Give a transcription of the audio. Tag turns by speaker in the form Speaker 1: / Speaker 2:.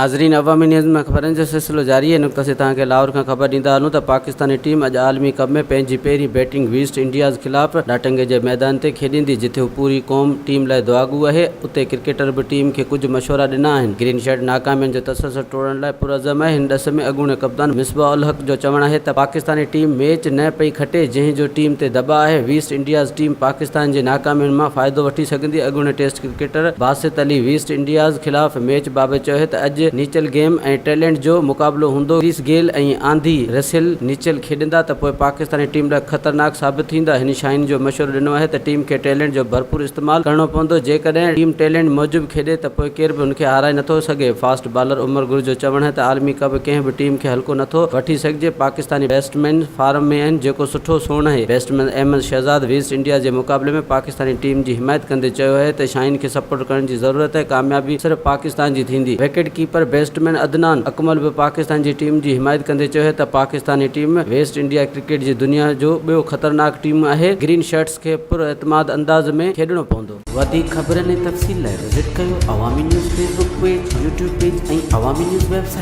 Speaker 1: नाज़रीन, अवामी न्यूज़ में ख़बरनि जो सिलसिलो जारी है। नुक़्ता से तव्हांखे लाहौर खां ख़बर ॾींदा हलूं त पाकिस्तानी टीम अॼु आलमी कप में पंहिंजी पहिरीं बैटिंग वेस्ट इंडीज़ ख़िलाफ़ डाटंगे जे मैदान ते खेॾींदी, जिथे हू पूरी क़ौम टीम लाइ दुआगू आहे। उते क्रिकेटर बि टीम खे कुझु मशवरा ॾिना आहिनि। ग्रीन शर्ट नाकामियुनि जो तसलसल टोड़ण लाइ पुरज़म आहे। हिन ॾस में अॻूणे कप्तान मिसबाह उल हक़ जो चवणु आहे त पाकिस्तानी टीम मैच न पई खटे, जंहिं जो टीम ते दॿा आहे। वेस्ट इंडीज़ टीम पाकिस्तान जे नाकामियुनि मां फ़ाइदो वठी सघंदी। अॻूणे test cricketer Basit Ali West Indies ख़िलाफ़ मैच बाबति चयो त अॼु नीचल गेम ऐं टैलेंट जो मुक़ाबिलो हूंदो। क्रिस गेल ऐं आंधी रसेल नीचल खेॾंदा त पोइ पाकिस्तानी टीम लाइ ख़तरनाक साबित थींदा। हिन शाइन जो मशवरो ॾिनो आहे त टीम खे टैलेंट जो भरपूर इस्तेमालु करणो पवंदो। जेकॾहिं टीम टैलेंट मूजिबि खेॾे त पोइ केर बि हुनखे हाराए नथो सघे। फास्ट बॉलर उमर गुल जो चवणु आहे त आलमी कप कंहिं बि टीम खे हल्को नथो वठी सघिजे। पाकिस्तानी बैट्समैन फॉर्म में आहिनि, जेको सुठो सोन आहे। Batsman Ahmed Shahzad West Indies जे मुक़ाबले में पाकिस्तानी टीम जी हिमायत कंदे चयो आहे त शाइन खे सपोर्ट करण जी ज़रूरत आहे। कामयाबी सिर्फ़ पाकिस्तान जी थींदी। Wicket keeper batsman Adnan Akmal बि पाकिस्तान जी टीम जी हिमायत कंदे चयो त पाकिस्तानी टीम वेस्ट इंडिया क्रिकेट जी दुनिया जो ॿियो ख़तरनाक टीम आहे। ग्रीन शर्ट्स खे पुरएतमाद अंदाज़ में खेॾणो पवंदो। वधीक ख़बरनि ऐं तफ़सील लाइ विज़िट कयो अवामी news Facebook page, YouTube page ऐं अवामी न्यूज़ वेबसाइट।